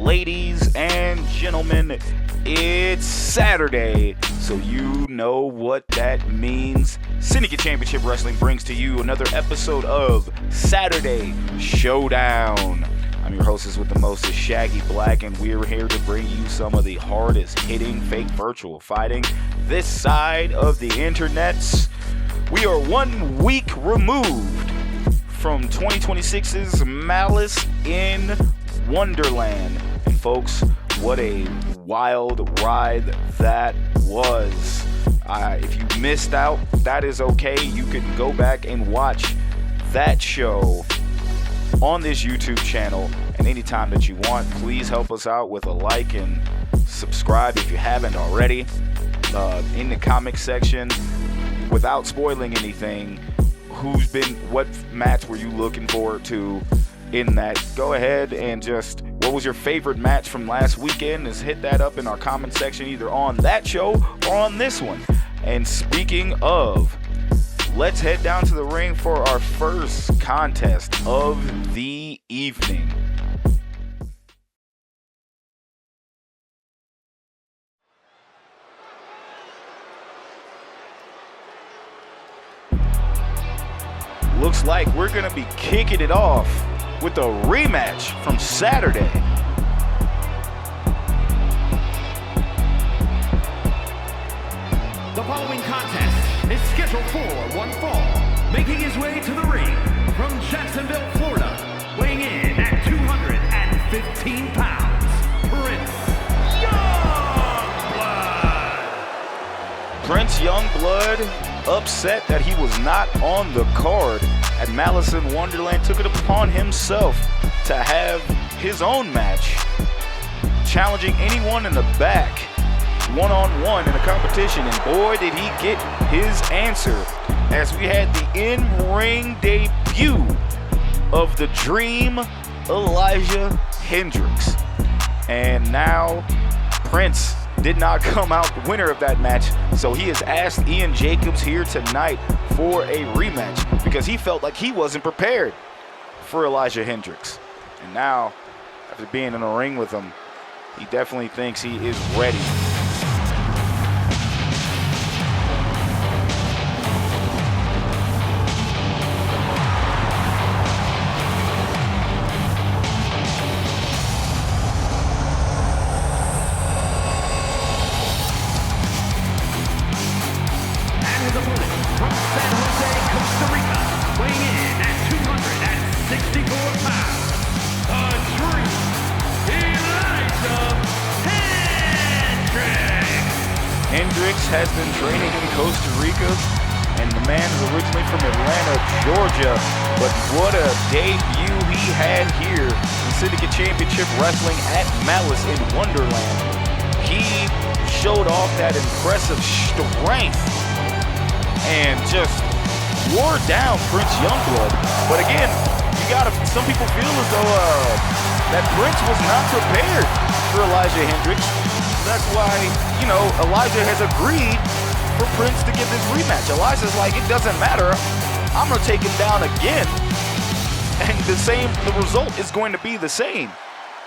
Ladies and gentlemen, it's Saturday, so you know what that means. Syndicate Championship Wrestling brings to you another episode of Saturday Showdown. I'm your hostess with the mostest, Shaggy Black, and we're here to bring you some of the hardest hitting fake virtual fighting this side of the internets. We are 1 week removed from 2026's Malice in Wonderland. And folks, what a wild ride that was. If you missed out, that is okay. You can go back and watch that show on this YouTube channel. And anytime that you want, please help us out with a like and subscribe if you haven't already. In the comment section, without spoiling anything, what match were you looking forward to in that? Go ahead and just, what was your favorite match from last weekend? Just hit that up in our comment section, either on that show or on this one. And speaking of, let's head down to the ring for our first contest of the evening. Looks like we're going to be kicking it off with a rematch from Saturday. The following contest is scheduled for one fall. Making his way to the ring from Jacksonville, Florida, weighing in at 215 pounds, Prixne Youngblood. Prixne Youngblood, upset that he was not on the card at Malice in Wonderland, took it upon himself to have his own match, challenging anyone in the back one-on-one in a competition, and boy did he get his answer as we had the in-ring debut of the Dream, Elijah Hendricks. And now Prince did not come out the winner of that match, so he has asked Ian Jacobs here tonight for a rematch because he felt like he wasn't prepared for Elijah Hendricks. And now, after being in a ring with him, he definitely thinks he is ready. Hendricks has been training in Costa Rica, and the man is originally from Atlanta, Georgia. But what a debut he had here in Syndicate Championship Wrestling at Malice in Wonderland. He showed off that impressive strength and just wore down Prixne Youngblood. But again, some people feel as though that Prince was not prepared for Elijah Hendricks. That's why, Elijah has agreed for Prince to get this rematch. Elijah's like, it doesn't matter. I'm going to take him down again. And the result is going to be the same.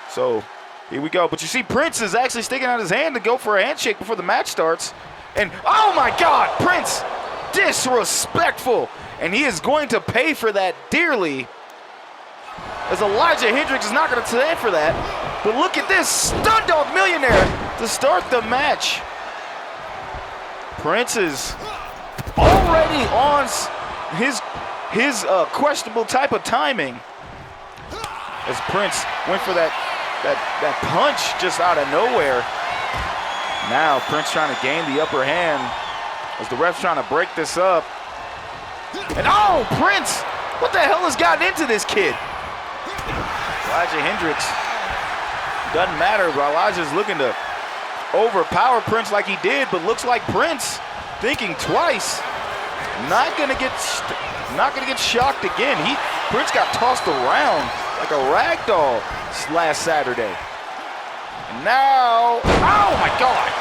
So, here we go. But you see, Prince is actually sticking out his hand to go for a handshake before the match starts. And, oh my God, Prince, disrespectful. And he is going to pay for that dearly, as Elijah Hendricks is not going to stand for that. But look at this, Stun Dog Millionaire to start the match. Prince is already on his questionable type of timing, as Prince went for that punch just out of nowhere. Now Prince trying to gain the upper hand as the ref's trying to break this up. And oh, Prince, what the hell has gotten into this kid? Elijah Hendricks, doesn't matter, but Elijah's looking to overpower Prince like he did, but looks like Prince thinking twice. Not gonna get shocked again. Prince got tossed around like a rag doll last Saturday. And now, oh my God!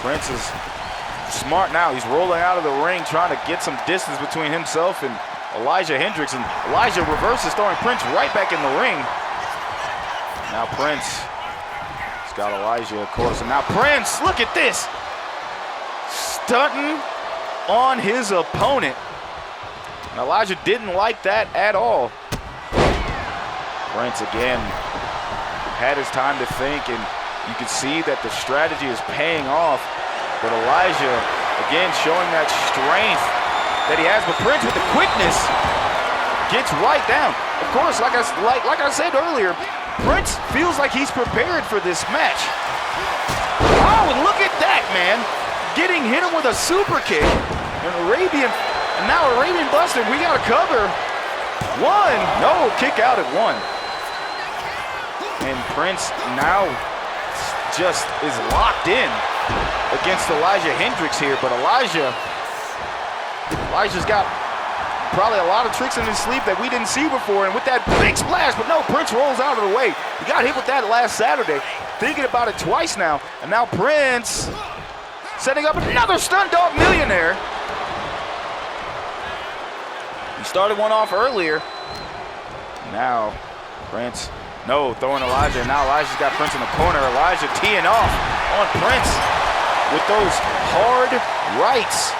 Prince is smart now. He's rolling out of the ring, trying to get some distance between himself and Elijah Hendricks. And Elijah reverses, throwing Prince right back in the ring. Now Prince. He's got Elijah, of course. And now Prince, look at this. Stunting on his opponent. And Elijah didn't like that at all. Prince again had his time to think, and you can see that the strategy is paying off. But Elijah, again, showing that strength that he has. But Prince with the quickness gets right down. Of course, like I said earlier, Prince feels like he's prepared for this match. Oh, and look at that, man. Hit him with a super kick. An Arabian, and now Arabian Buster. We got to cover. One. No, kick out at one. And Prince now just is locked in against Elijah Hendricks here. But Elijah's got probably a lot of tricks in his sleeve that we didn't see before. And with that big splash, but no, Prince rolls out of the way. He got hit with that last Saturday. Thinking about it twice now. And now Prince setting up another stun dog millionaire. He started one off earlier. Now Prince, no, throwing Elijah. And now Elijah's got Prince in the corner. Elijah teeing off on Prince with those hard rights.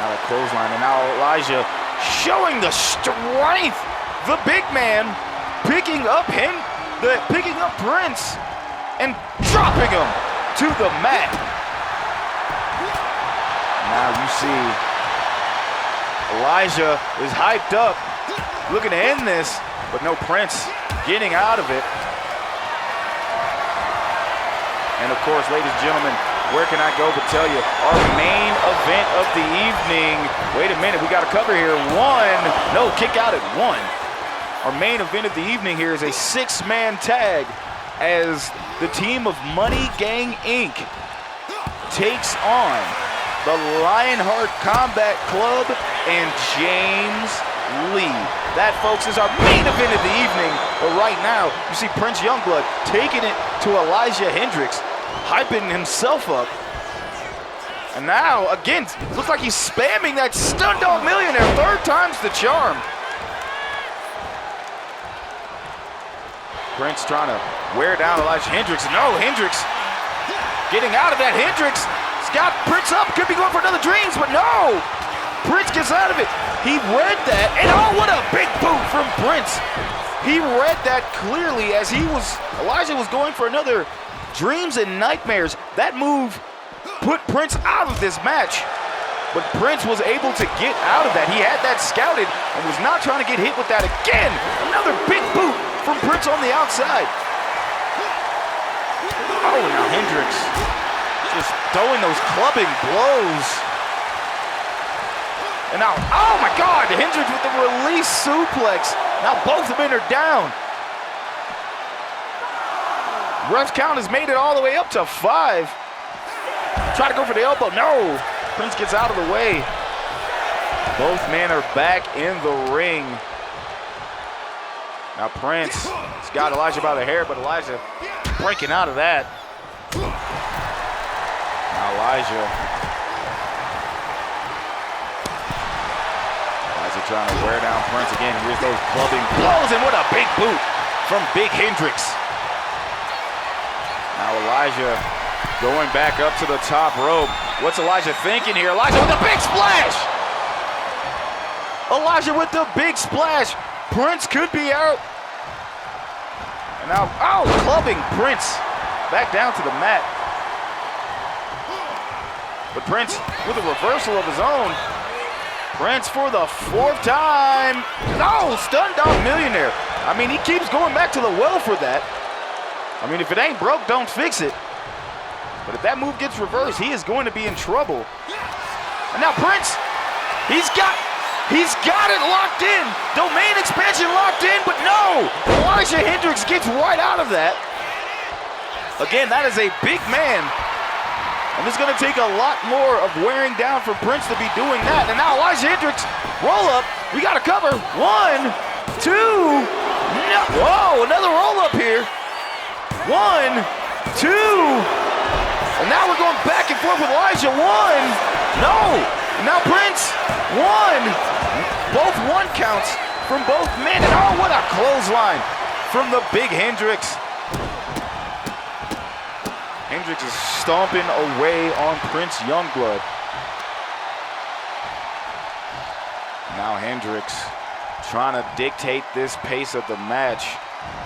Now the clothesline, and now Elijah showing the strength. The big man picking up Prince and dropping him to the mat. Now you see Elijah is hyped up, looking to end this, but no, Prince getting out of it. And of course, ladies and gentlemen, where can I go but tell you, our main event of the evening. Wait a minute, we got to cover here. No, kick out at one. Our main event of the evening here is a 6-man tag as the team of Money Gang Inc. takes on the Lionheart Combat Club and James Lee. That, folks, is our main event of the evening. But right now, you see Prixne Youngblood taking it to Elijah Hendricks, hyping himself up. And now, again, looks like he's spamming that stun dog millionaire. 3rd time's the charm. Prince trying to wear down Elijah Hendricks. No, Hendricks getting out of that. Hendricks got Prince up. Could be going for another dreams, but no. Prince gets out of it. He read that, and oh, what a big boot from Prince. He read that clearly as Elijah was going for another dreams and nightmares. That move put Prince out of this match, but Prince was able to get out of that. He had that scouted and was not trying to get hit with that again. Another big boot from Prince on the outside. Oh, now Hendricks just throwing those clubbing blows. And now, oh my God, Hendricks with the release suplex. Now both men are down. Ref count has made it all the way up to 5. Try to go for the elbow, no. Prince gets out of the way. Both men are back in the ring. Now Prince has got Elijah by the hair, but Elijah breaking out of that. Now Elijah trying to wear down Prince again. Here's those clubbing blows, and what a big boot from Big Hendricks. Now Elijah going back up to the top rope. What's Elijah thinking here? Elijah with a big splash! Elijah with the big splash. Prince could be out. And now, oh, clubbing Prince back down to the mat. But Prince with a reversal of his own. Prince for the 4th time. No, stun dog millionaire. I mean, he keeps going back to the well for that. I mean, if it ain't broke, don't fix it. But if that move gets reversed, he is going to be in trouble. And now Prince, he's got it locked in. Domain expansion locked in, but no. Elijah Hendricks gets right out of that. Again, that is a big man. And it's going to take a lot more of wearing down for Prince to be doing that. And now Elijah Hendricks, roll up. We got to cover. 1, 2. No. Whoa, another roll up here. 1, 2. And now we're going back and forth with Elijah. 1. No. Now Prince. 1. Both 1 counts from both men. And oh, what a clothesline from the big Hendricks. Hendricks is stomping away on Prixne Youngblood. Now Hendricks trying to dictate this pace of the match.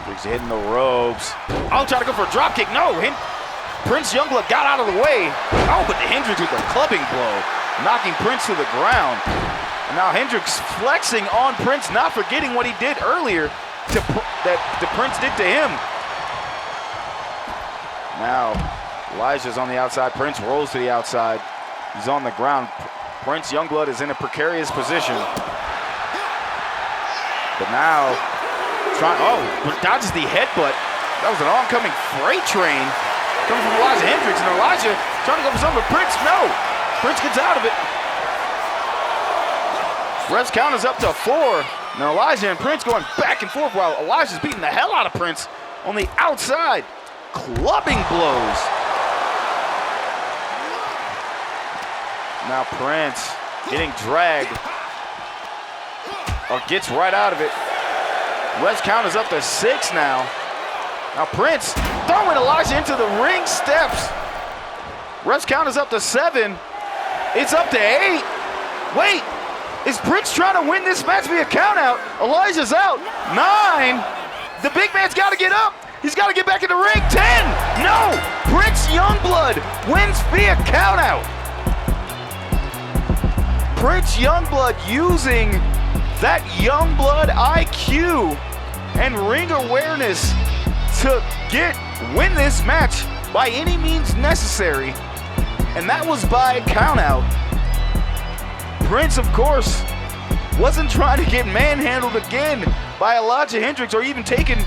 Hendricks hitting the ropes. Oh, trying to go for a drop kick. No, Prixne Youngblood got out of the way. Oh, but Hendricks with a clubbing blow, knocking Prixne to the ground. And now Hendricks flexing on Prixne, not forgetting what he did earlier that Prixne did to him. Now Elijah's on the outside. Prixne rolls to the outside. He's on the ground. Prixne Youngblood is in a precarious position. But now, dodges the headbutt. That was an oncoming freight train coming from Elijah Hendricks. And Elijah trying to go for something, but Prixne, no. Prixne gets out of it. Ref's count is up to 4. Now Elijah and Prixne going back and forth while Elijah's beating the hell out of Prixne on the outside. Clubbing blows. Now Prixne getting dragged. Gets right out of it. Ref's count is up to 6 now. Now Prixne throwing Elijah into the ring steps. Ref's count is up to 7. It's up to 8. Wait, is Prixne trying to win this match via count out? Elijah's out. 9. The big man's got to get up. He's got to get back in the ring. 10. No, Prixne Youngblood wins via count out. Prixne Youngblood using that Youngblood IQ and ring awareness to win this match by any means necessary, and that was by count out. Prixne, of course, wasn't trying to get manhandled again by Elijah Hendricks or even taken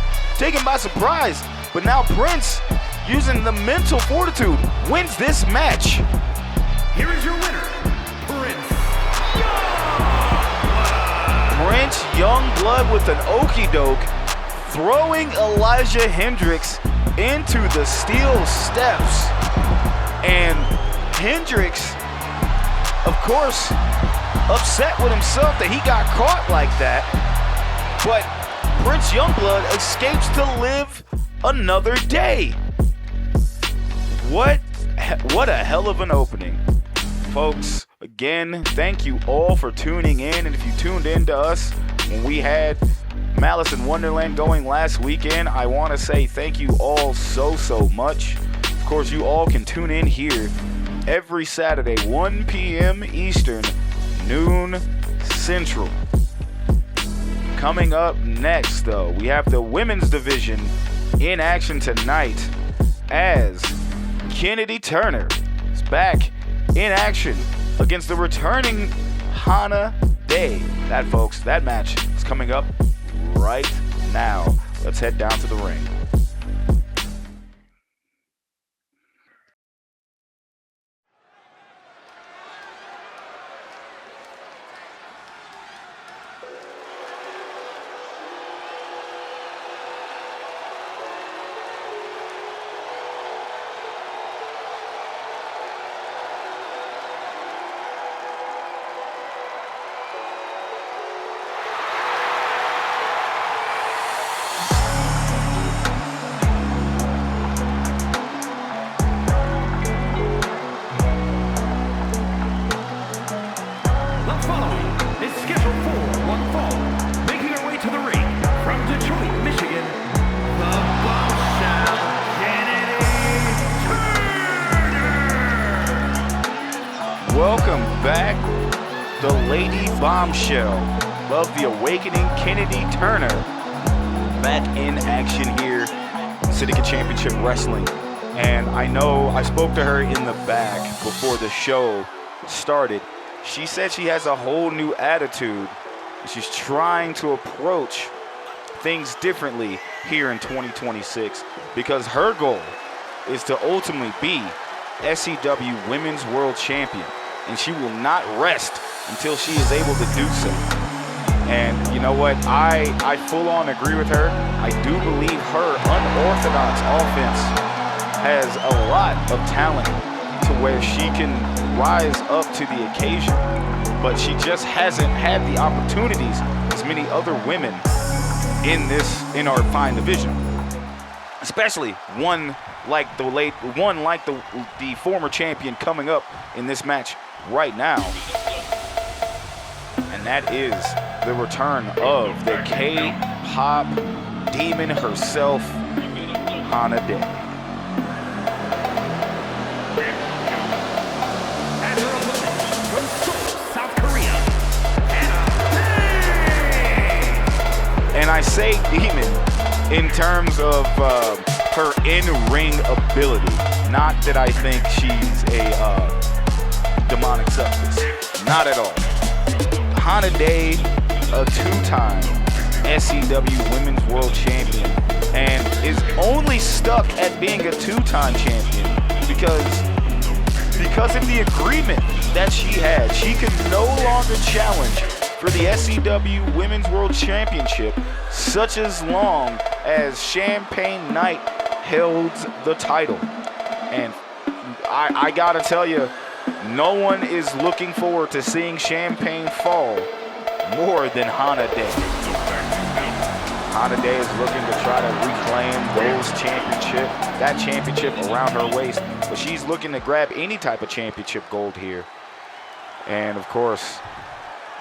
by surprise, but now Prixne, using the mental fortitude, wins this match. Here is your winner, Prixne Youngblood with an okie doke, throwing Elijah Hendricks into the steel steps. And Hendricks, of course, upset with himself that he got caught like that. But Prixne Youngblood escapes to live another day. What a hell of an opening. Folks, again, thank you all for tuning in. And if you tuned in to us when we had Malice in Wonderland going last weekend, I want to say thank you all so much. Of course, you all can tune in here every Saturday, 1 p.m. Eastern, noon Central. Coming up next, though, we have the women's division in action tonight as Kennedy Turner is back in action against the returning Hana Dae. That match is coming up right now. Let's head down to the ring. Welcome back, the Lady Bombshell of the Awakening, Kennedy Turner, back in action here in Syndicate Championship Wrestling. And I know I spoke to her in the back before the show started. She said she has a whole new attitude. She's trying to approach things differently here in 2026 because her goal is to ultimately be SCW Women's World Champion. And she will not rest until she is able to do so. And you know what? I full on agree with her. I do believe her unorthodox offense has a lot of talent to where she can rise up to the occasion. But she just hasn't had the opportunities as many other women in our fine division, especially one like the former champion coming up in this match right now, and that is the return of the K-pop demon herself, Hana Dae. And her opponent from Seoul, South Korea, Hana Dae. And I say demon in terms of her in-ring ability. Not that I think she's a demonic substance. Not at all. Hana Dae, a two-time SCW Women's World Champion, and is only stuck at being a two-time champion because of the agreement that she had. She could no longer challenge for the SCW Women's World Championship such as long as Champagne Knight held the title. And I gotta tell you, no one is looking forward to seeing Champagne fall more than Hana Dae. Hana Dae is looking to try to reclaim that championship around her waist, but she's looking to grab any type of championship gold here. And of course,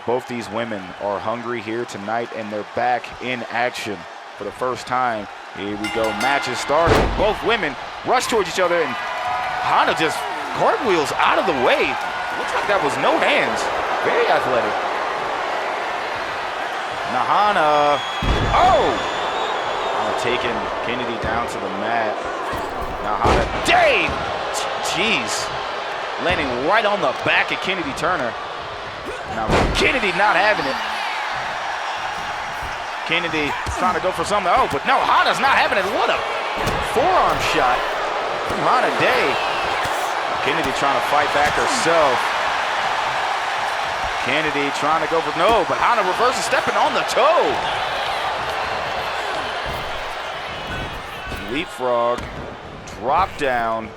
both these women are hungry here tonight, and they're back in action for the first time. Here we go, match is started. Both women rush towards each other, and Hana just cartwheels out of the way. Looks like that was no hands. Very athletic. Now Hana, Hana taking Kennedy down to the mat. Now Hana Dae, jeez, landing right on the back of Kennedy Turner. Now Kennedy not having it. Kennedy trying to go for something. Oh, but no, Hana's not having it. What a forearm shot from Hana Dae. Kennedy trying to fight back herself. Kennedy trying to go for, no, but Hana reverses, stepping on the toe. Leapfrog, drop down.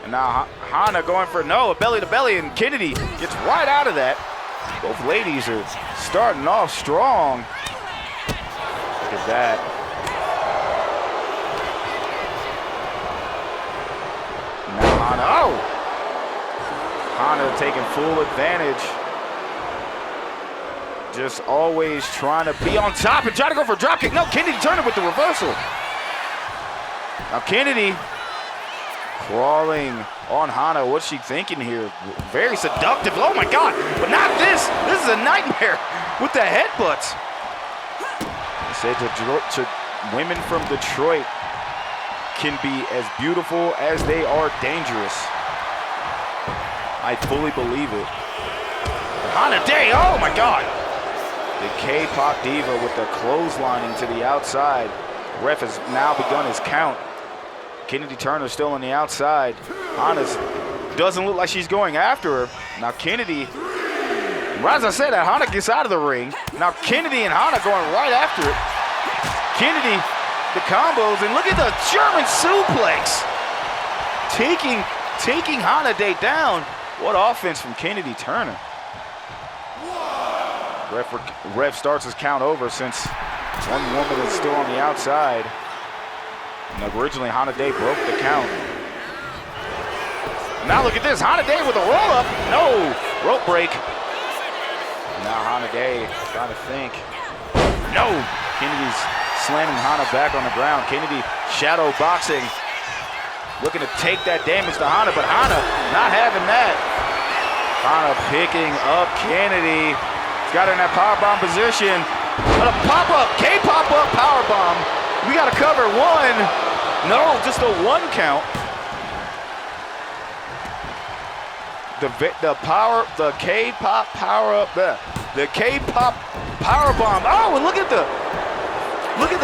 And now Hana going for, no, a belly to belly, and Kennedy gets right out of that. Both ladies are starting off strong. Look at that. Now Hana, Hana taking full advantage. Just always trying to be on top and try to go for a drop kick. No, Kennedy Turner with the reversal. Now Kennedy crawling on Hana. What's she thinking here? Very seductive. Oh my God, but not this. This is a nightmare with the headbutts. I said women from Detroit can be as beautiful as they are dangerous. I fully believe it. Hana Dae, oh my God. The K-pop diva with the clotheslining to the outside. Ref has now begun his count. Kennedy Turner still on the outside. Hana doesn't look like she's going after her. Now Kennedy, as I said, Hana gets out of the ring. Now Kennedy and Hana going right after it. Kennedy, the combos, and look at the German suplex. Taking Hana Dae down. What offense from Kennedy Turner. Ref starts his count over since one woman is still on the outside. And originally Hana Dae broke the count. Now look at this, Hana Dae with a roll up. No, rope break. Now Hana Dae trying to think. No, Kennedy's slamming Hana back on the ground. Kennedy shadow boxing, looking to take that damage to Hana, but Hana not having that. Hana picking up Kennedy. Got her in that powerbomb position. But a pop-up, K-pop-up powerbomb. We got to cover one. No, just a one count. The K-pop power-up, the K-pop powerbomb. Oh, and look at the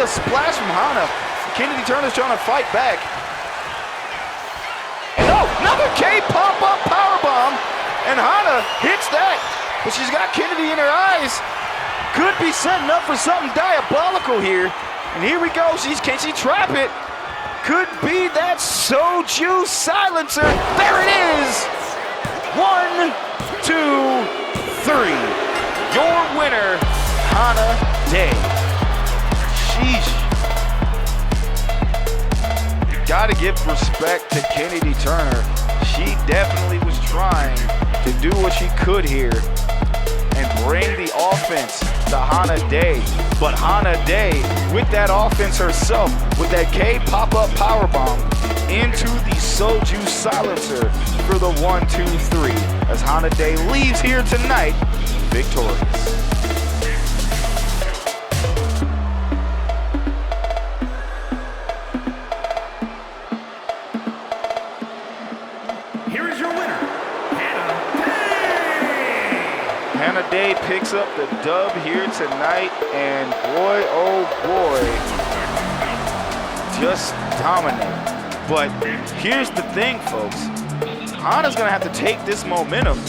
splash from Hana. Kennedy Turner's trying to fight back. And oh, another K-pop-up powerbomb. And Hana hits that. But she's got Kennedy in her eyes. Could be setting up for something diabolical here. And here we go. Can she trap it? Could be that Soju silencer. There it is. 1, 2, 3. Your winner, Hana Dae. Sheesh. You gotta give respect to Kennedy Turner. She definitely was trying to do what she could here and bring the offense to Hana Dae. But Hana Dae, with that offense herself, with that K pop-up powerbomb into the Soju silencer for the 1-2-3, as Hana Dae leaves here tonight victorious. Here is your winner, Hana Dae! Hana Dae picks up the dub here tonight, and boy, oh boy, just dominate. But here's the thing, folks. Hana's gonna have to take this momentum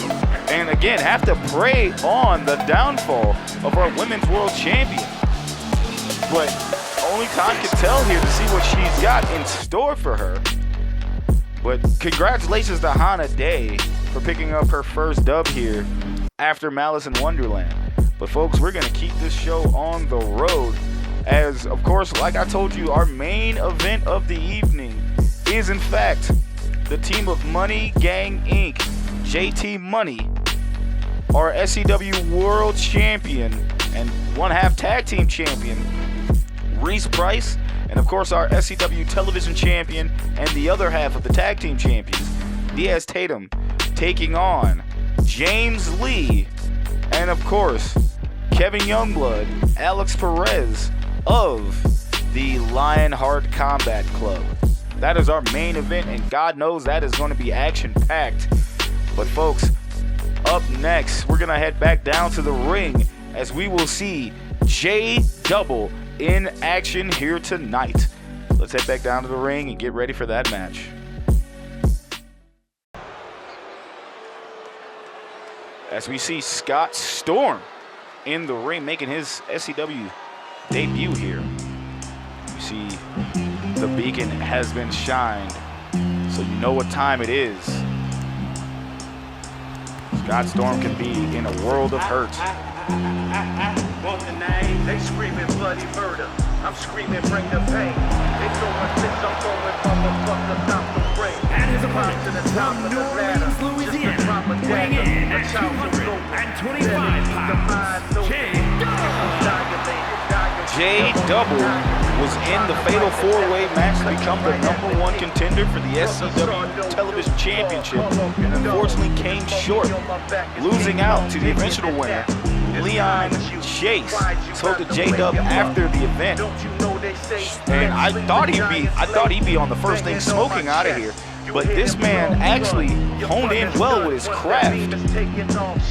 and again have to prey on the downfall of our women's world champion. But only time can tell here to see what she's got in store for her. But congratulations to Hana Dae for picking up her first dub here after Malice in Wonderland. But folks, we're gonna keep this show on the road as, of course, like I told you, our main event of the evening is in fact the team of Money Gang Inc., JT Money, our SCW World Champion and one-half tag team champion, Reese Price, and of course our SCW Television Champion and the other half of the tag team champions, Diaz Tatum, taking on James Lee, and of course Kevin Youngblood, Alex Perez of the Lionheart Combat Club. That is our main event, and God knows that is going to be action-packed. But folks, up next, we're going to head back down to the ring as we will see J-Dubble in action here tonight. Let's head back down to the ring and get ready for that match. As we see Scott Storm in the ring making his SCW debut here. You see the beacon has been shined, so you know what time it is. Scott Storm can be in a world of hurt. Want the name? They screaming bloody murder. I'm screaming bring the pain. They throwing fits, I'm throwing motherfuckers out the ring. And his opponent from New Orleans, Louisiana, weighing in at 225 pounds, J-Dubble was in the Fatal 4-Way match to become the #1 contender for the SCW Television Championship, and unfortunately came short, losing out to the eventual winner, Leon Chase. Spoke to J-Dub after the event, and I thought he'd be on the first thing smoking out of here. But this man actually honed in well with his craft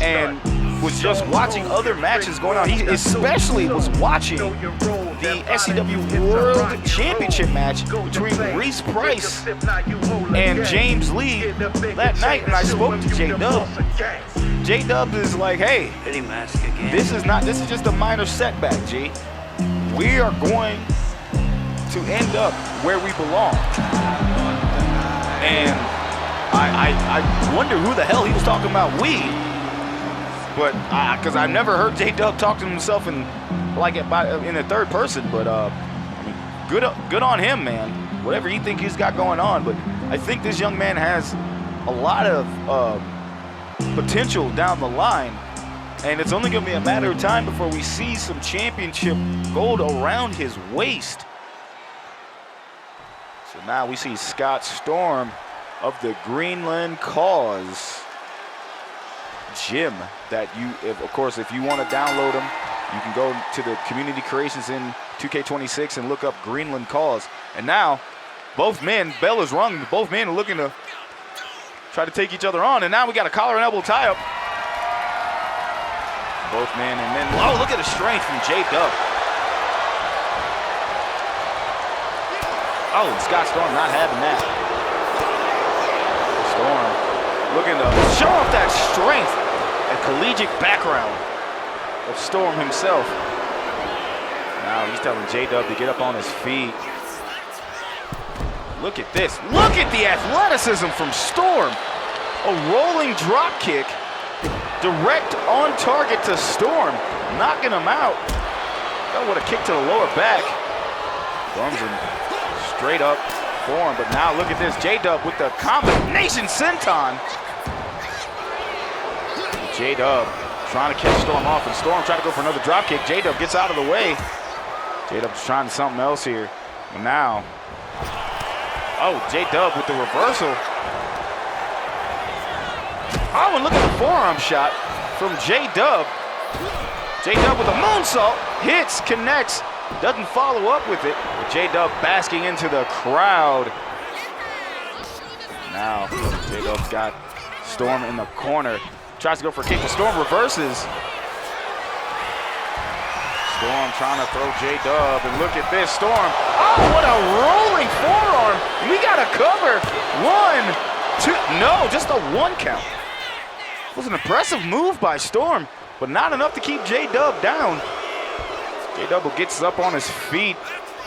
and was just watching other matches going on. He especially was watching the SCW World Championship match between Reese Price and James Lee that night, and I spoke to J-Dub. J-Dub is like, hey, this is just a minor setback, G. We are going to end up where we belong. And I wonder who the hell he was talking about, we. But because I never heard J-Dub talk to himself in the third person. But I mean, good on him, man. Whatever he think he's got going on. But I think this young man has a lot of potential down the line, and it's only going to be a matter of time before we see some championship gold around his waist. So now we see Scott Storm of the Greenland Cause gym that if you want to download them, you can go to the community creations in 2K26 and look up Greenland Cause. And now both men, bell is rung, both men are looking to try to take each other on, and now we got a collar and elbow tie-up. Both men, and then, oh, look at the strength from J-Dub. Oh, Scott Storm not having that. Storm looking to show off that strength and collegiate background of Storm himself. Now he's telling J-Dub to get up on his feet. Look at this. Look at the athleticism from Storm. A rolling drop kick, direct on target to Storm, knocking him out. Oh, what a kick to the lower back. Storm's in straight up form, but now look at this. J-Dub with the combination senton. J-Dub trying to catch Storm off, and Storm trying to go for another drop kick. J-Dub gets out of the way. J-Dub's trying something else here. And now, oh, J-Dub with the reversal. Oh, and look at the forearm shot from J-Dub. J-Dub with a moonsault, hits, connects, doesn't follow up with it. J-Dub basking into the crowd. Now, J-Dub's got Storm in the corner. Tries to go for a kick, but Storm reverses. Storm trying to throw J-Dub, and look at this, Storm. Oh, what a rolling forearm. We got a cover. 1, 2, no, just a 1 count. It was an impressive move by Storm, but not enough to keep J-Dub down. J-Dub gets up on his feet.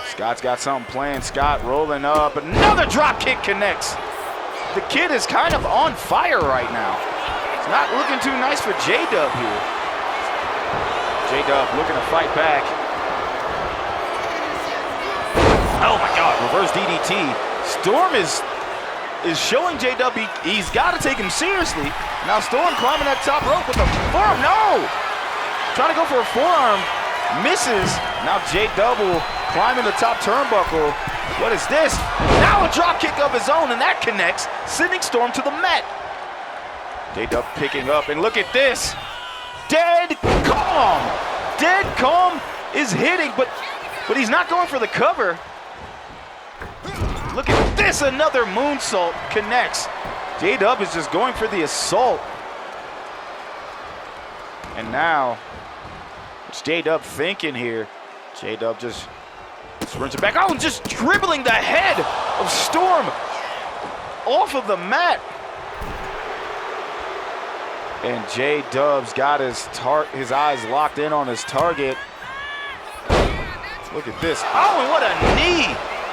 Scott's got something planned. Scott rolling up. Another drop kick connects. The kid is kind of on fire right now. It's not looking too nice for J-Dub here. J-Dub looking to fight back. Oh my God, reverse DDT. Storm is showing J-Dub he's got to take him seriously. Now Storm climbing that top rope with a forearm. No! Trying to go for a forearm. Misses. Now J-Dubble climbing the top turnbuckle. What is this? Now a drop kick of his own, and that connects, sending Storm to the mat. J-Dub picking up, and look at this. Dead calm. Dead calm is hitting, but he's not going for the cover. Look at this, another moonsault connects. J-Dub is just going for the assault. And now, what's J-Dub thinking here? J-Dub just sprints it back. Oh, and just dribbling the head of Storm off of the mat. And J-Dub's got his eyes locked in on his target. Look at this. Oh, and what a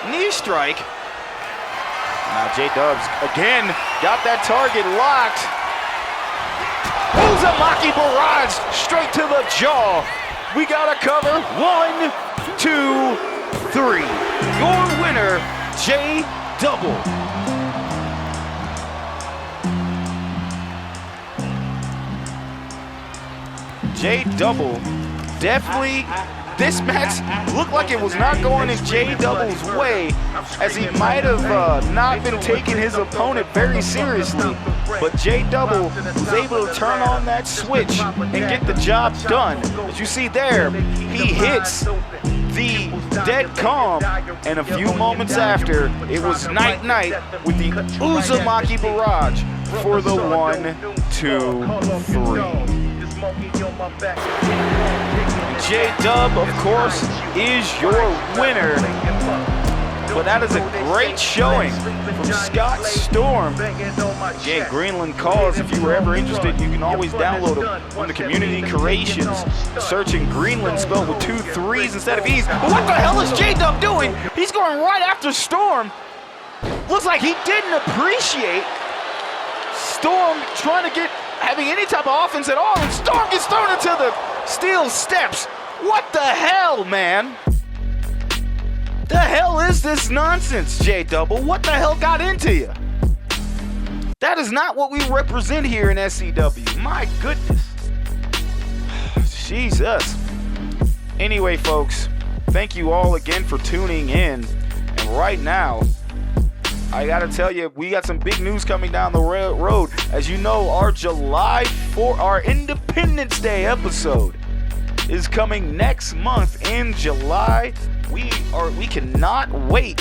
knee strike. Now J-Dub's again got that target locked. Uzumaki barrage straight to the jaw. We got a cover. 1, 2, 3. Your winner, J-Dubble. J-Dubble definitely, this match looked like it was not going in J-Double's way, as he might have not been taking his opponent very seriously. But J-Dubble was able to turn on that switch and get the job done. As you see there, he hits the dead calm, and a few moments after, it was night-night with the Uzumaki barrage for the 1, 2, 3. J-Dub, of course, is your winner. But that is a great showing from Scott Storm. Again, Greenland Calls, if you were ever interested, you can always download them on the Community Creations. Searching Greenland spelled with 2 3s instead of E's. But what the hell is J-Dub doing? He's going right after Storm. Looks like he didn't appreciate Storm trying to having any type of offense at all, and Storm gets thrown into the steel steps. What the hell, man? The hell is this nonsense, J-Dubble? What the hell got into you? That is not what we represent here in SCW. My goodness. Jesus. Anyway, folks, thank you all again for tuning in. And right now, I gotta tell you, we got some big news coming down the road. As you know, our July 4th, our Independence Day episode is coming next month in July. We cannot wait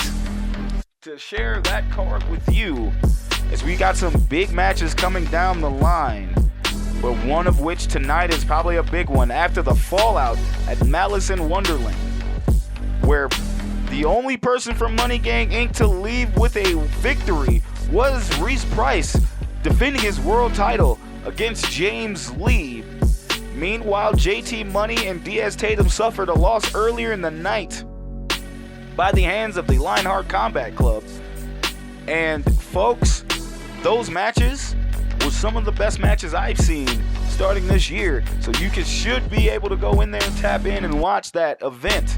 to share that card with you, as we got some big matches coming down the line. But one of which tonight is probably a big one after the fallout at Malice in Wonderland, where the only person from Money Gang Inc. to leave with a victory was Reese Price, defending his world title against James Lee. Meanwhile, JT Money and Diaz Tatum suffered a loss earlier in the night by the hands of the Lionheart Combat Club. And folks, those matches were some of the best matches I've seen starting this year. So you should be able to go in there and tap in and watch that event.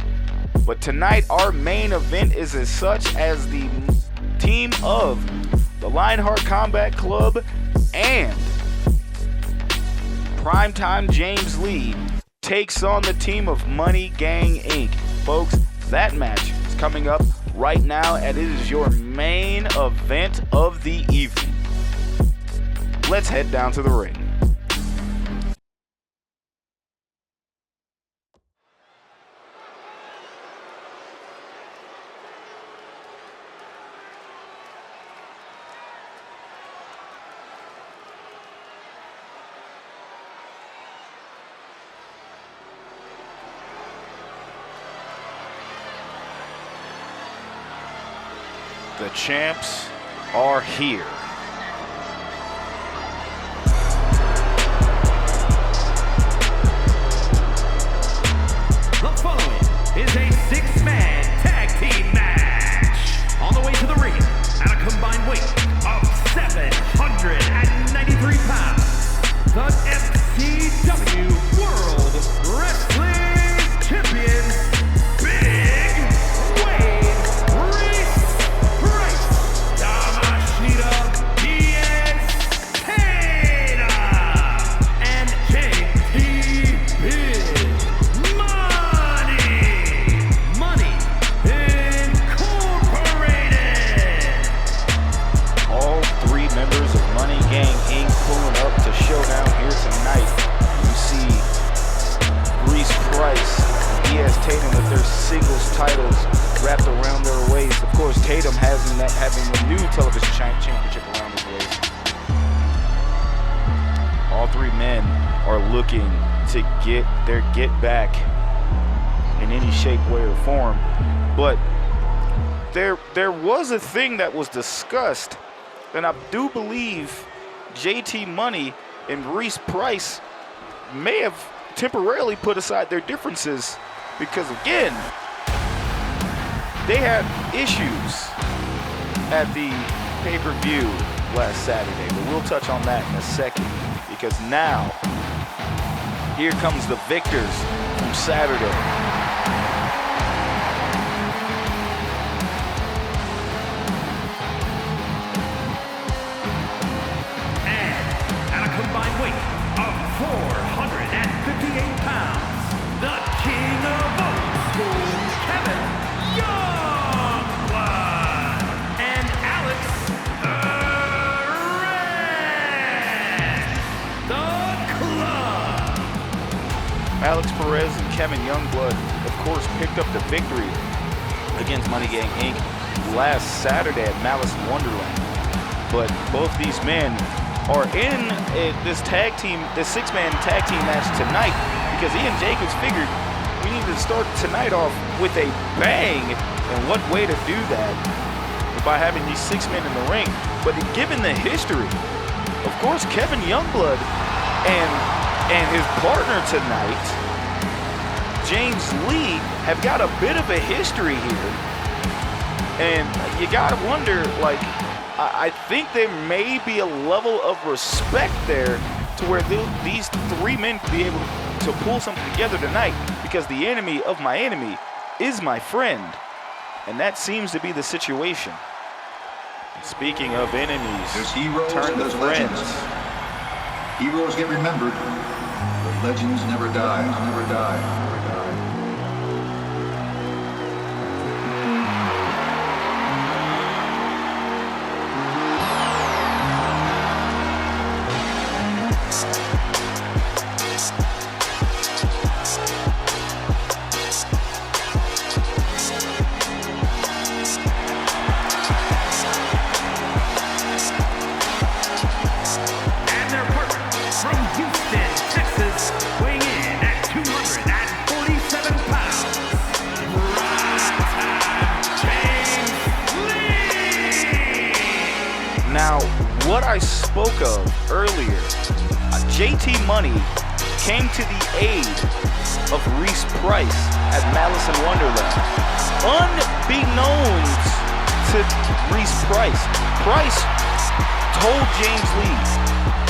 But tonight, our main event is as such as the team of the Lionheart Combat Club and Primetime James Lee takes on the team of Money Gang Inc. Folks, that match is coming up right now, and it is your main event of the evening. Let's head down to the ring. The champs are here. The following is a six-man tag team match. On the way to the ring at a combined weight of 793 pounds, the SCW World Wrestling Champions, Showdown here tonight. You see Price and Tatum with their singles titles wrapped around their waist. Of course, Tatum having the new television championship around his waist. All three men are looking to get their get back in any shape, way, or form. But there was a thing that was discussed, and I do believe JT Money and Price may have temporarily put aside their differences because, again, they had issues at the pay-per-view last Saturday. But we'll touch on that in a second, because now here comes the victors from Saturday. Combined weight of 458 pounds, the king of old school, Kevin Youngblood, and Alex Alex Perez and Kevin Youngblood, of course, picked up the victory against Money Gang Inc. last Saturday at Malice in Wonderland. But both these men are in this six-man tag team match tonight, because Ian Jacobs figured we need to start tonight off with a bang, and what way to do that by having these six men in the ring. But given the history, of course, Kevin Youngblood and his partner tonight, James Lee, have got a bit of a history here, and you gotta wonder, like, I think there may be a level of respect there to where these three men could be able to pull something together tonight, because the enemy of my enemy is my friend, and that seems to be the situation. Speaking of enemies, there's heroes turn and to there's friends. legends. Heroes get remembered, but legends never die. Never die. Never die. Now, what I spoke of earlier, JT Money came to the aid of Price at Malice in Wonderland. Unbeknownst to Price, Price told James Lee,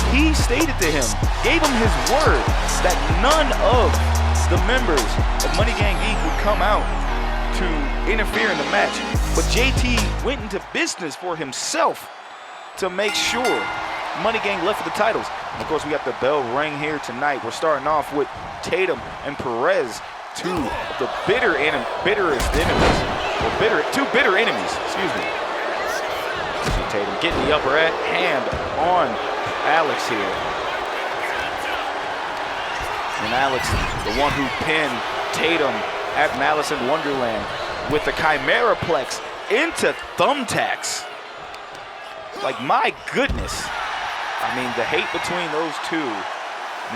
he stated to him, gave him his word that none of the members of Money Gang Inc. would come out to interfere in the match. But JT went into business for himself to make sure Money Gang left for the titles. And of course, we got the bell ring here tonight. We're starting off with Tatum and Perez, two of the bitterest enemies. Two bitter enemies, excuse me. See Tatum getting the upper hand on Alex here. And Alex, the one who pinned Tatum at Malice in Wonderland with the Chimeraplex into thumbtacks. Like, my goodness. I mean, the hate between those two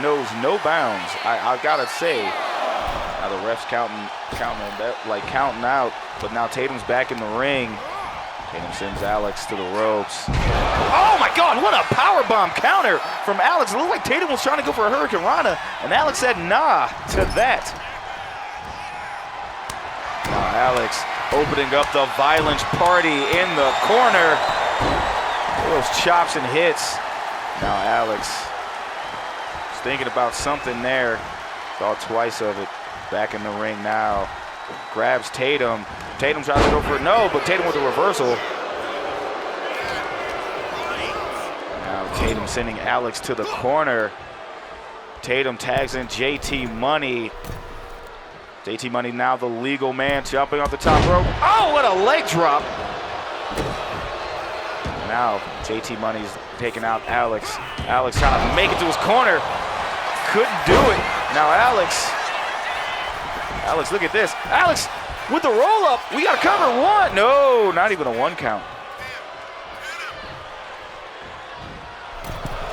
knows no bounds. I've got to say, now the refs counting out, but now Tatum's back in the ring. Tatum sends Alex to the ropes. Oh my God, what a powerbomb counter from Alex. It looked like Tatum was trying to go for a Hurricane Rana, and Alex said nah to that. Now Alex opening up the violence party in the corner. Those chops and hits. Now Alex is thinking about something there. Thought twice of it. Back in the ring now. Grabs Tatum. Tatum tries to go for it. No, but Tatum with a reversal. Now Tatum sending Alex to the corner. Tatum tags in JT Money. JT Money now the legal man jumping off the top rope. Oh, what a leg drop. Now JT Money's taking out Alex. Alex trying to make it to his corner. Couldn't do it. Now Alex, look at this. Alex with the roll up. We got to cover one. No, not even a 1 count.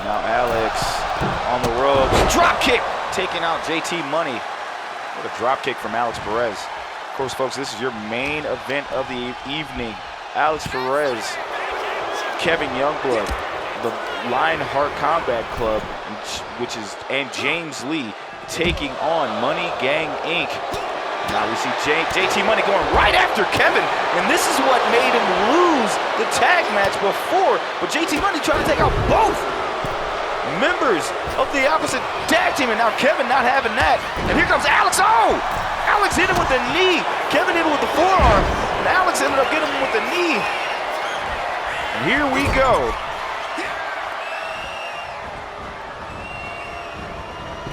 Now Alex on the ropes. Drop kick. Taking out JT Money. What a drop kick from Alex Perez. Of course, folks, this is your main event of the evening. Alex Perez, Kevin Youngblood, the Lionheart Combat Club, and James Lee taking on Money Gang Inc. Now we see JT Money going right after Kevin, and this is what made him lose the tag match before. But JT Money trying to take out both members of the opposite tag team, and now Kevin not having that. And here comes Alex. Oh! Alex hit him with the knee. Kevin hit him with the forearm, and Alex ended up getting him with the knee. And here we go.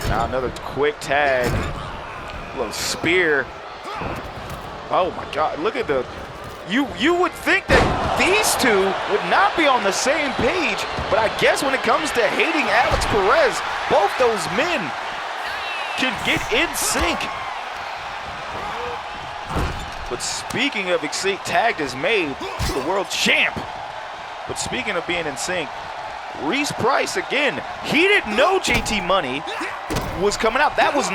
Now another quick tag. A little spear. Oh my God, look at the... You would think that these two would not be on the same page, but I guess when it comes to hating Alex Perez, both those men can get in sync. But speaking of sync, tag is made to the world champ. But speaking of being in sync, Reese Price again, he didn't know JT Money was coming out. That was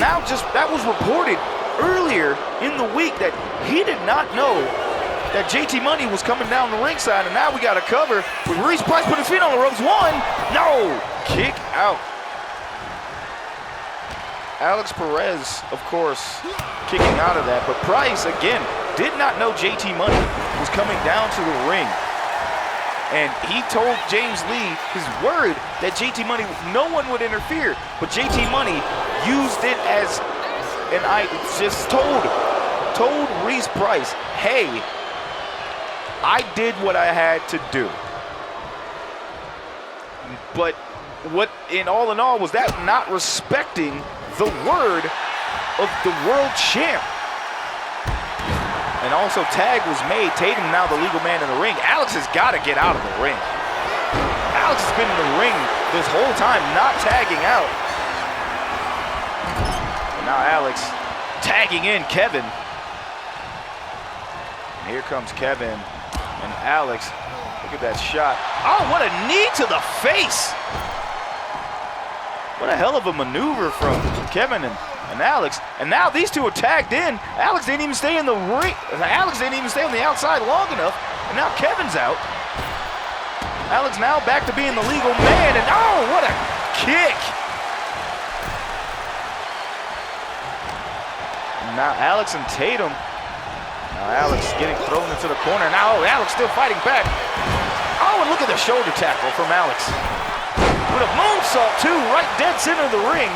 reported earlier in the week that he did not know that JT Money was coming down the ringside, and now we got a cover with Reese Price putting his feet on the ropes. One, no, kick out. Alex Perez, of course, kicking out of that, but Price, again, did not know JT Money was coming down to the ring. And he told James Lee his word that JT Money, no one would interfere, but JT Money used it as, and I just told Reese Price, hey, I did what I had to do. But what in all was that not respecting the word of the world champ? And also tag was made. Tatum now the legal man in the ring. Alex has got to get out of the ring. Alex has been in the ring this whole time, not tagging out. And now Alex tagging in Kevin. And here comes Kevin. And Alex, look at that shot. Oh, what a knee to the face. What a hell of a maneuver from Kevin and Alex. And now these two are tagged in. Alex didn't even stay in the ring. Alex didn't even stay on the outside long enough. And now Kevin's out. Alex now back to being the legal man. And oh, what a kick. And now Alex and Tatum. Now Alex getting thrown into the corner. Now Alex still fighting back. Oh, and look at the shoulder tackle from Alex. With a moonsault too, right dead center of the ring.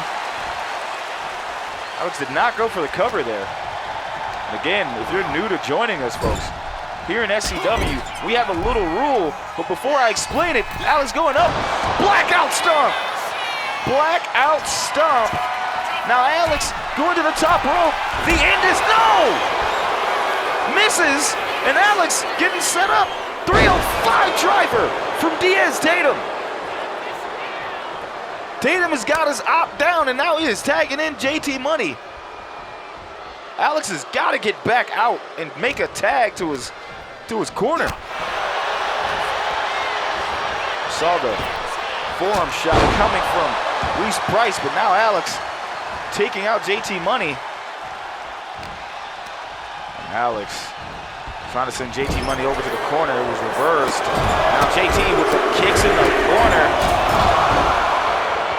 Alex did not go for the cover there. Again, if you're new to joining us, folks, here in SCW, we have a little rule, but before I explain it, Alex going up, blackout stomp! Blackout stomp. Now Alex going to the top rope. The end is no! Misses, and Alex getting set up. 305 driver from Diaz Tatum. Tatum has got his op down, and now he is tagging in JT Money. Alex has got to get back out and make a tag to his corner. Saw the forearm shot coming from Reese Price, but now Alex taking out JT Money. And Alex trying to send JT Money over to the corner. It was reversed. Now JT with the kicks in the corner.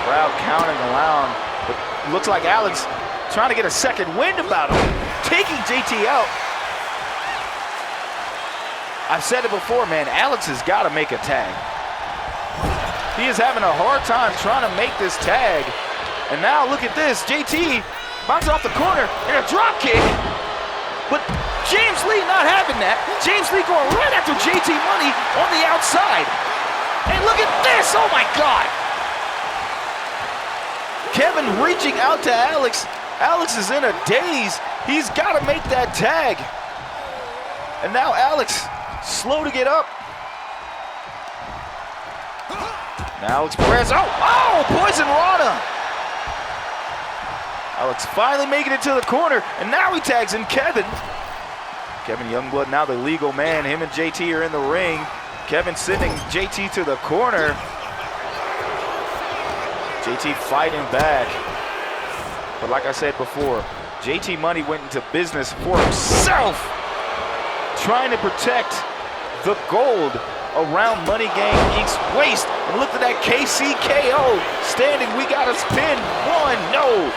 Crowd counting around, but looks like Alex trying to get a second wind about him, taking JT out. I've said it before, man, Alex has got to make a tag. He is having a hard time trying to make this tag. And now look at this, JT bounces off the corner and a drop kick. But James Lee not having that. James Lee going right after JT Money on the outside. And look at this, oh my God. Kevin reaching out to Alex. Alex is in a daze. He's got to make that tag. And now Alex, slow to get up. Now Alex Perez, oh, Poison Rana. Alex finally making it to the corner, and now he tags in Kevin. Kevin Youngblood, now the legal man. Him and JT are in the ring. Kevin sending JT to the corner. JT fighting back. But like I said before, JT Money went into business for himself, trying to protect the gold around Money Gang Inc.'s waist. And look at that KCKO standing. We got us pinned. 1-0.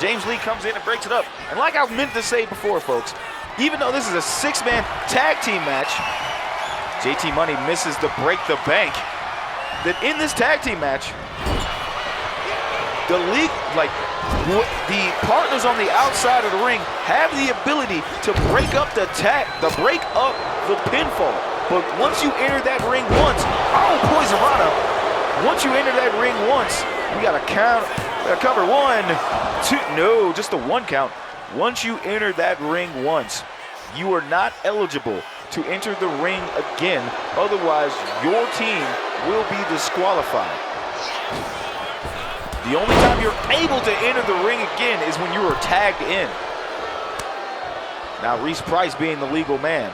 James Lee comes in and breaks it up. And like I meant to say before, folks, even though this is a six-man tag team match, JT Money misses the break the bank. That in this tag team match, the partners on the outside of the ring have the ability to break up the pinfall. But once you enter that ring once, Poison Rana. Once you enter that ring once, we got to count, cover 1, 2, no, just the 1 count. Once you enter that ring once, you are not eligible to enter the ring again. Otherwise, your team will be disqualified. The only time you're able to enter the ring again is when you are tagged in. Now Reese Price being the legal man.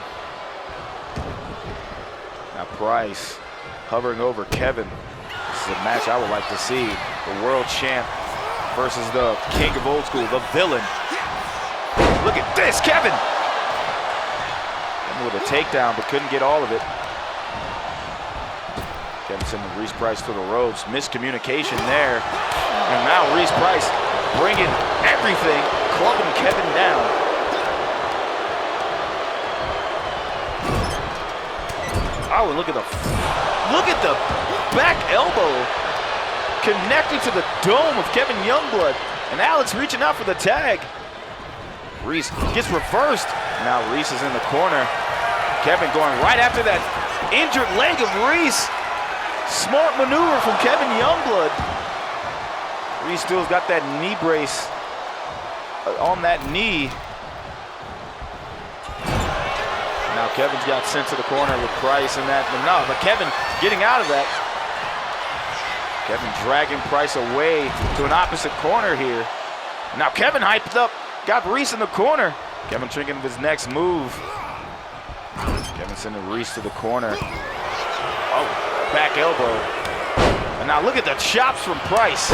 Now Price hovering over Kevin. This is a match I would like to see. The world champ versus the king of old school, the villain. Look at this, Kevin! With a takedown, but couldn't get all of it. Kevin sending Reese Price to the ropes. Miscommunication there. And now Reese Price bringing everything, clubbing Kevin down. Oh, and look at the back elbow connected to the dome of Kevin Youngblood. And Alex reaching out for the tag. Reese gets reversed. Now Reese is in the corner. Kevin going right after that injured leg of Reese. Smart maneuver from Kevin Youngblood. Reese still's got that knee brace on that knee. Now Kevin's got sent to the corner with Price and that. But Kevin getting out of that. Kevin dragging Price away to an opposite corner here. Now Kevin hyped up, got Reese in the corner. Kevin thinking of his next move. Kevin sending Reese to the corner. Oh, back elbow. And now look at the chops from Price.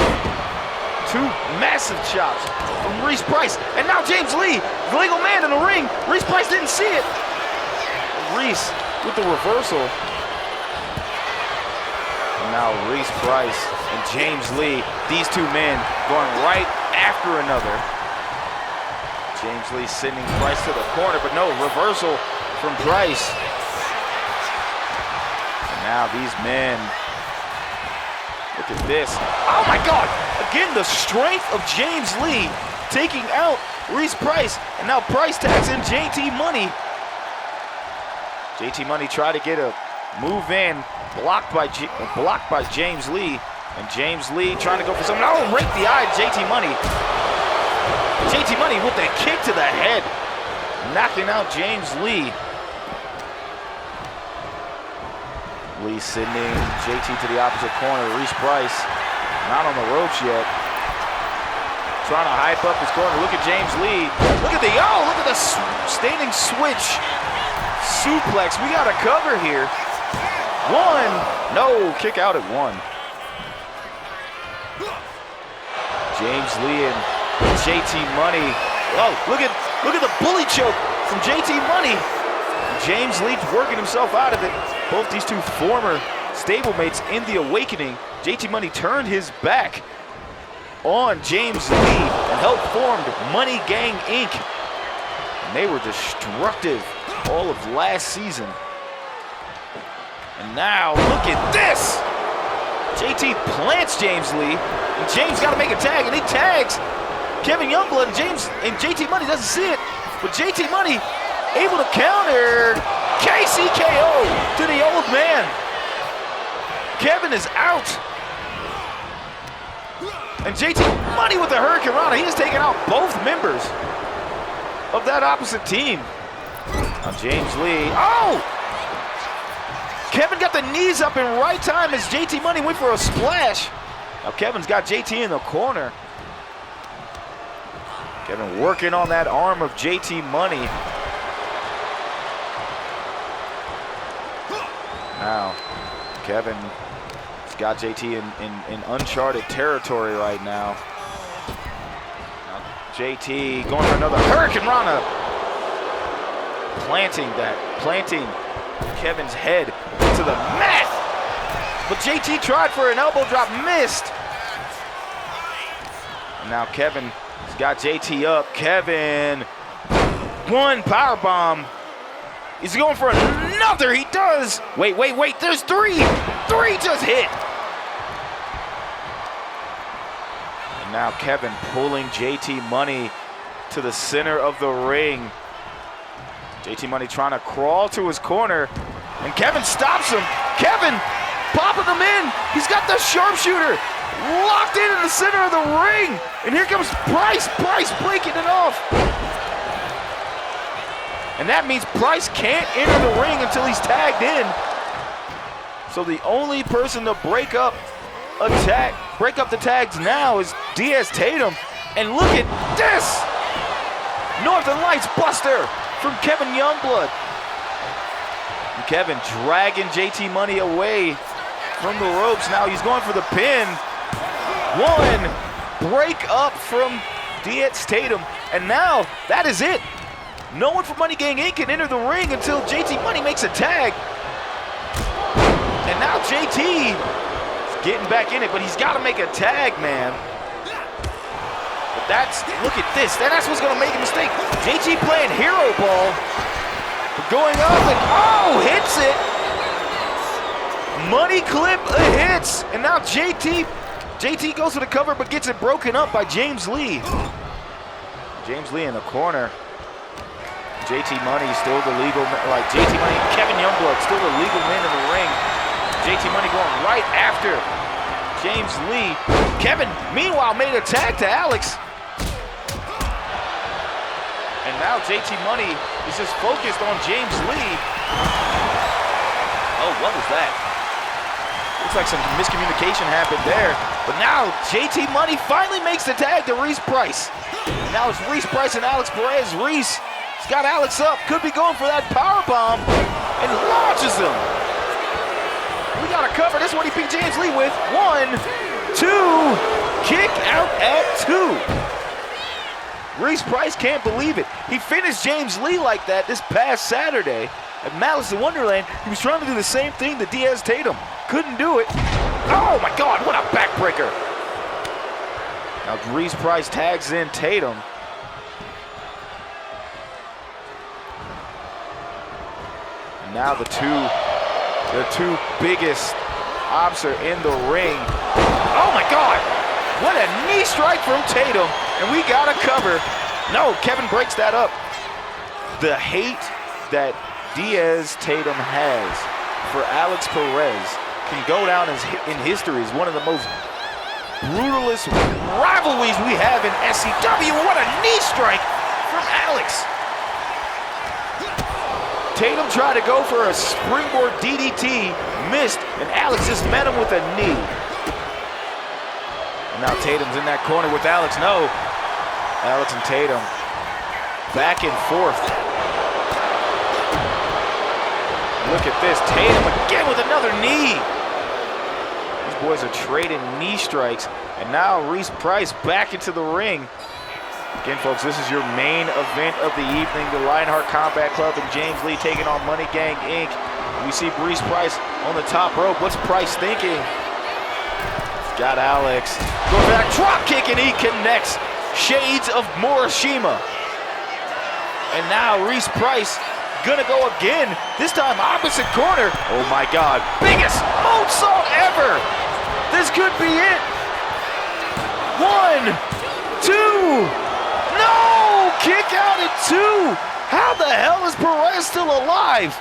2 massive chops from Reese Price. And now James Lee, the legal man in the ring. Reese Price didn't see it. Reese with the reversal. And now Reese Price and James Lee, these 2 men going right after another. James Lee sending Price to the corner, but no, reversal from Price. And now these men, look at this. Oh my God, again the strength of James Lee taking out Reese Price, and now Price tags in JT Money. JT Money tried to get a move in, blocked by James Lee, and James Lee trying to go for something. Oh, rake the eye, JT Money. JT Money with a kick to the head, knocking out James Lee. Lee sending JT to the opposite corner. Reese Price not on the ropes yet. Trying to hype up his corner. Look at James Lee. Look at the standing switch suplex. We got a cover here. One. No, kick out at one. James Lee and JT Money. Oh, look at the bully choke from JT Money. James Lee working himself out of it. Both these two former stablemates in the Awakening. JT Money turned his back on James Lee and helped form Money Gang Inc. And they were destructive all of last season. And now look at this! JT plants James Lee, and James got to make a tag, and he tags Kevin Youngblood, and JT Money doesn't see it, but JT Money able to counter KCKO to the old man. Kevin is out. And JT Money with the Hurricane Rana. He has taken out both members of that opposite team. Now James Lee. Oh! Kevin got the knees up in right time as JT Money went for a splash. Now Kevin's got JT in the corner. Kevin working on that arm of JT Money. Now, Kevin's got JT in uncharted territory right now. Now JT going for another Hurricane Rana. Planting Kevin's head to the mat. But JT tried for an elbow drop, missed. And now Kevin's got JT up. Kevin, one powerbomb. He's going for another, he does. Wait, there's three. Three just hit. And now Kevin pulling JT Money to the center of the ring. JT Money trying to crawl to his corner, and Kevin stops him. Kevin popping him in. He's got the sharpshooter locked in the center of the ring. And here comes Price. Price breaking it off. And that means Price can't enter the ring until he's tagged in. So the only person to break up the tags now is Diaz Tatum. And look at this! Northern Lights Buster from Kevin Youngblood. And Kevin dragging JT Money away from the ropes. Now he's going for the pin. One break up from Diaz Tatum. And now that is it. No one from Money Gang Inc. can enter the ring until JT Money makes a tag. And now JT is getting back in it, but he's got to make a tag, man. But look at this. That's what's going to make a mistake. JT playing hero ball. Going up and, hits it. Money clip hits. And now JT goes for the cover, but gets it broken up by James Lee. James Lee in the corner. JT Money still the legal, JT Money, Kevin Youngblood still the legal man in the ring. JT Money going right after James Lee. Kevin, meanwhile, made a tag to Alex. And now JT Money is just focused on James Lee. Oh, what was that? Looks like some miscommunication happened there. But now JT Money finally makes the tag to Reese Price. And now it's Reese Price and Alex Perez. Reese got Alex up, could be going for that powerbomb, and launches him. We got to cover. This is what he beat James Lee with. 1, 2, kick out at 2. Reese Price can't believe it. He finished James Lee like that this past Saturday at Malice in Wonderland. He was trying to do the same thing to Diaz Tatum. Couldn't do it. Oh my God, what a backbreaker. Now Reese Price tags in Tatum. Now the two biggest ops are in the ring. Oh my God! What a knee strike from Tatum, and we got a cover. No, Kevin breaks that up. The hate that Diaz Tatum has for Alex Perez can go down in history as one of the most brutalest rivalries we have in SCW. What a knee strike from Alex. Tatum tried to go for a springboard DDT, missed, and Alex just met him with a knee. And now Tatum's in that corner with Alex. No, Alex and Tatum back and forth. Look at this, Tatum again with another knee. These boys are trading knee strikes. And now Reese Price back into the ring. Again, folks, this is your main event of the evening. The Lionheart Combat Club and James Lee taking on Money Gang Inc. We see Reese Price on the top rope. What's Price thinking? He's got Alex. Goes back, drop kick, and he connects. Shades of Morishima. And now Reese Price gonna go again. This time opposite corner. Oh my God, biggest moonsault ever. This could be it. 1, 2. No! Kick out at 2! How the hell is Perez still alive?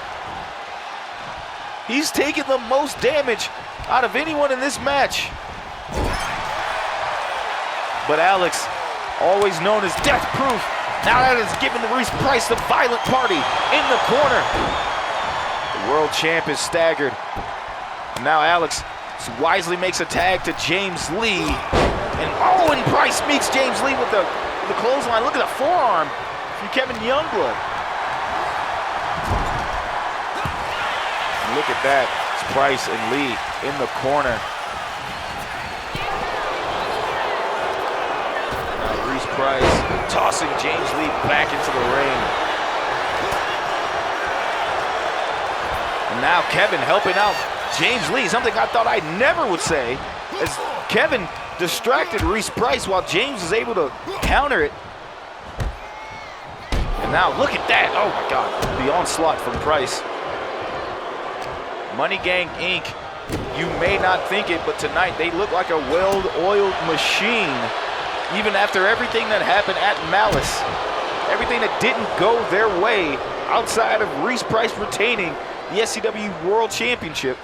He's taken the most damage out of anyone in this match. But Alex, always known as death proof, now that is giving the Reese Price the violent party in the corner. The world champ is staggered. Now Alex wisely makes a tag to James Lee. And Price meets James Lee with the clothesline. Look at the forearm from Kevin Youngblood. And look at that. It's Price and Lee in the corner. Now Reese Price tossing James Lee back into the ring. And now Kevin helping out James Lee, something I thought I never would say, as Kevin distracted Reese Price while James is able to counter it. And now look at that. Oh my God, the onslaught from Price. Money Gang Inc., you may not think it, but tonight they look like a well-oiled machine. Even after everything that happened at Malice, everything that didn't go their way outside of Reese Price retaining the SCW World Championship,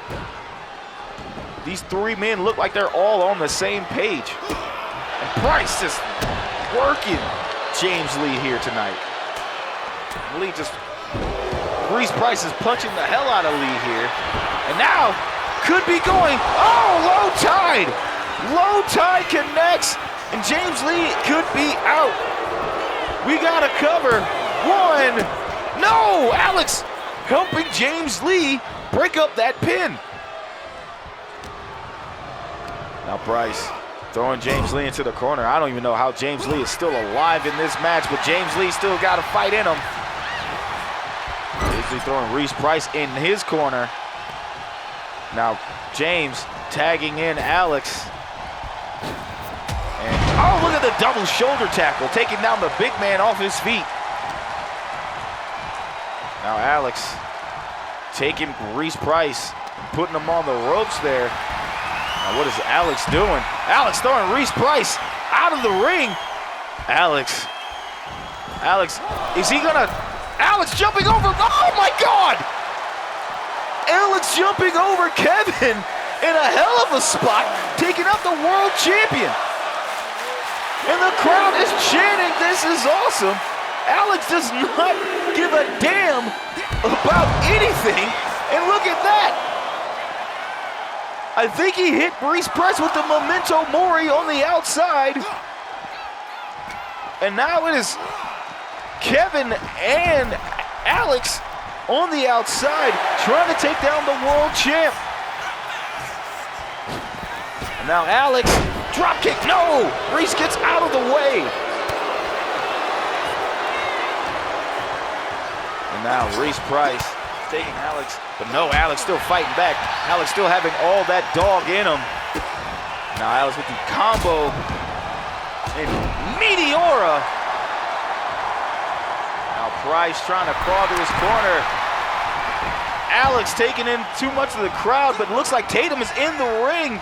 these three men look like they're all on the same page. And Price just working James Lee here tonight. Reese Price is punching the hell out of Lee here. And now, could be going, low tide. Low tide connects, and James Lee could be out. We gotta cover. 1, no, Alex helping James Lee break up that pin. Now Price throwing James Lee into the corner. I don't even know how James Lee is still alive in this match, but James Lee still got a fight in him. James Lee throwing Reese Price in his corner. Now James tagging in Alex. And look at the double shoulder tackle, taking down the big man off his feet. Now Alex taking Reese Price, putting him on the ropes there. Now what is Alex doing? Alex throwing Reese Price out of the ring. Alex, is he gonna? Alex jumping over, oh my God! Alex jumping over Kevin in a hell of a spot, taking out the world champion. And the crowd is chanting, this is awesome. Alex does not give a damn about anything. And look at that. I think he hit Reese Price with the memento mori on the outside. And now it is Kevin and Alex on the outside trying to take down the world champ. And now Alex, drop kick, no! Reese gets out of the way. And now Reese Price taking Alex, but no, Alex still fighting back. Alex still having all that dog in him. Now Alex with the combo and Meteora. Now Price trying to crawl to his corner. Alex taking in too much of the crowd, but it looks like Tatum is in the ring.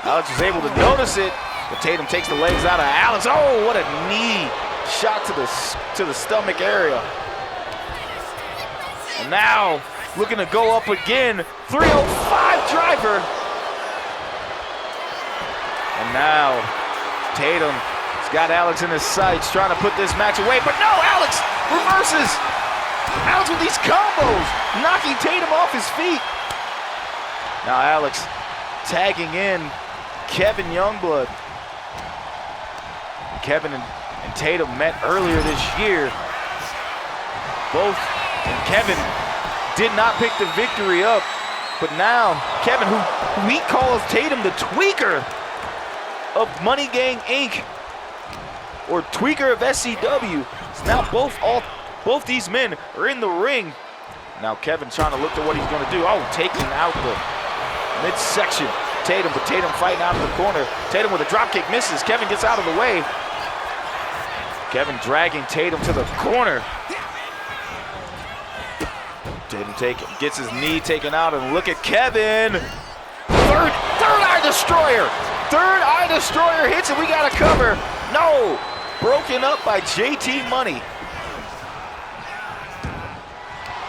Alex was able to notice it, but Tatum takes the legs out of Alex. Oh, what a knee shot to the stomach area. And now looking to go up again. 305 driver. And now Tatum's got Alex in his sights, trying to put this match away. But no, Alex reverses. Alex with these combos, knocking Tatum off his feet. Now Alex tagging in Kevin Youngblood. Kevin and Tatum met earlier this year. Both, and Kevin did not pick the victory up, but now Kevin, who he calls Tatum the tweaker of Money Gang Inc., or tweaker of SCW. So now both these men are in the ring. Now Kevin trying to look to what he's going to do. Oh, taking out the midsection. Tatum, but Tatum fighting out of the corner. Tatum with a drop kick misses. Kevin gets out of the way. Kevin dragging Tatum to the corner. Tatum gets his knee taken out, and look at Kevin. Third eye destroyer. Third eye destroyer hits it. We got to cover. No. Broken up by JT Money.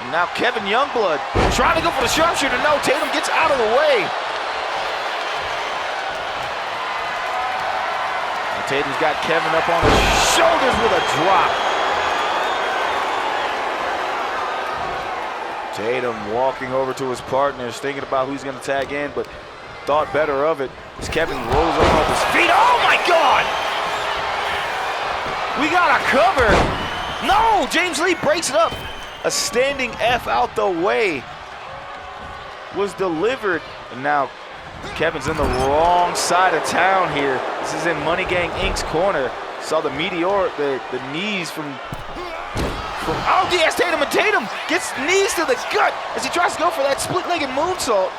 And now Kevin Youngblood trying to go for the sharpshooter. No, Tatum gets out of the way. And Tatum's got Kevin up on his shoulders with a drop. Tatum walking over to his partners, thinking about who's going to tag in, but thought better of it as Kevin rolls up off his feet. Oh my God! We got a cover. No, James Lee breaks it up. A standing F out the way was delivered. And now Kevin's in the wrong side of town here. This is in Money Gang Inc.'s corner. Saw the meteor, the knees from oh yes, Tatum, and Tatum gets knees to the gut as he tries to go for that split-legged moonsault.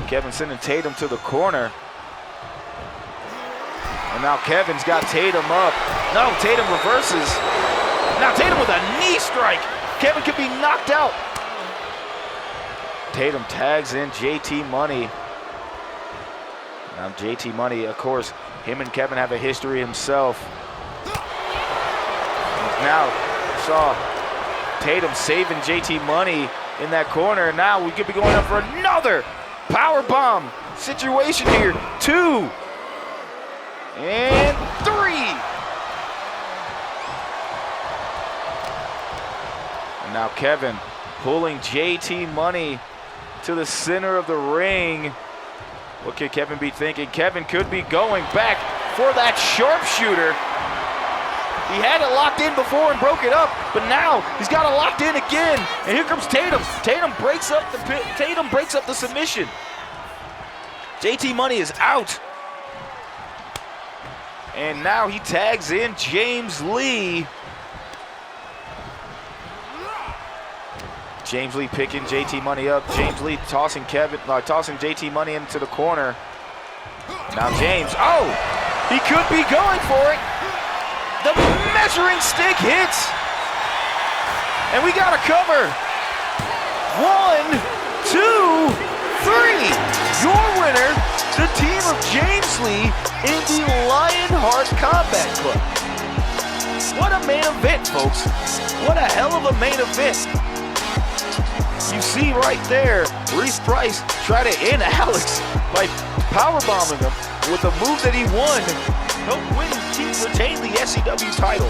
Kevin sending Tatum to the corner. And now Kevin's got Tatum up. No, Tatum reverses. Now Tatum with a knee strike. Kevin could be knocked out. Tatum tags in JT Money. Now JT Money, of course, him and Kevin have a history himself. Now saw Tatum saving JT Money in that corner. Now we could be going up for another power bomb situation here. 2 and 3. And now Kevin pulling JT Money to the center of the ring. What could Kevin be thinking? Kevin could be going back for that sharpshooter. He had it locked in before and broke it up, but now he's got it locked in again. And here comes Tatum. Tatum breaks up the submission. JT Money is out. And now he tags in James Lee. James Lee picking JT Money up. James Lee tossing JT Money into the corner. Now James, oh, he could be going for it. The measuring stick hits. And we got a cover. 1, 2, 3. Your winner, the team of James Lee in the Lionheart Combat Club. What a main event, folks. What a hell of a main event. You see right there, Reese Price tried to end Alex by powerbombing him with a move that he won. Helped win, retain the SCW title.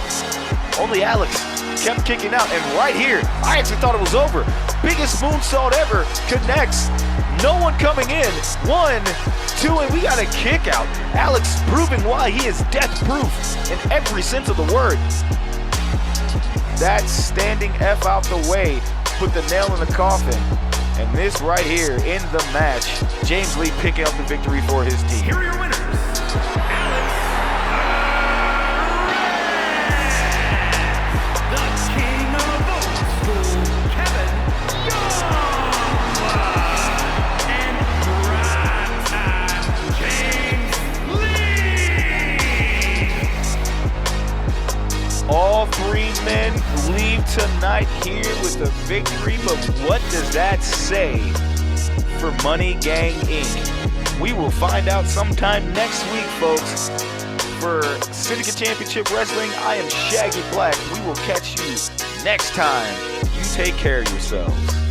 Only Alex kept kicking out, and right here, I actually thought it was over. Biggest moonsault ever connects. No one coming in. 1, 2, and we got a kick out. Alex proving why he is death-proof in every sense of the word. That standing F out the way put the nail in the coffin. And this right here in the match, James Lee picking up the victory for his team. Here are your winners, Alex, the king of old school, Kevin Youngblood, and Primetime, James Lee. All 3 men leave tonight here with a victory, but what does that say for Money Gang Inc.? We will find out sometime next week, folks. For Syndicate Championship Wrestling, I am Shaggy Black. We will catch you next time. You take care of yourselves.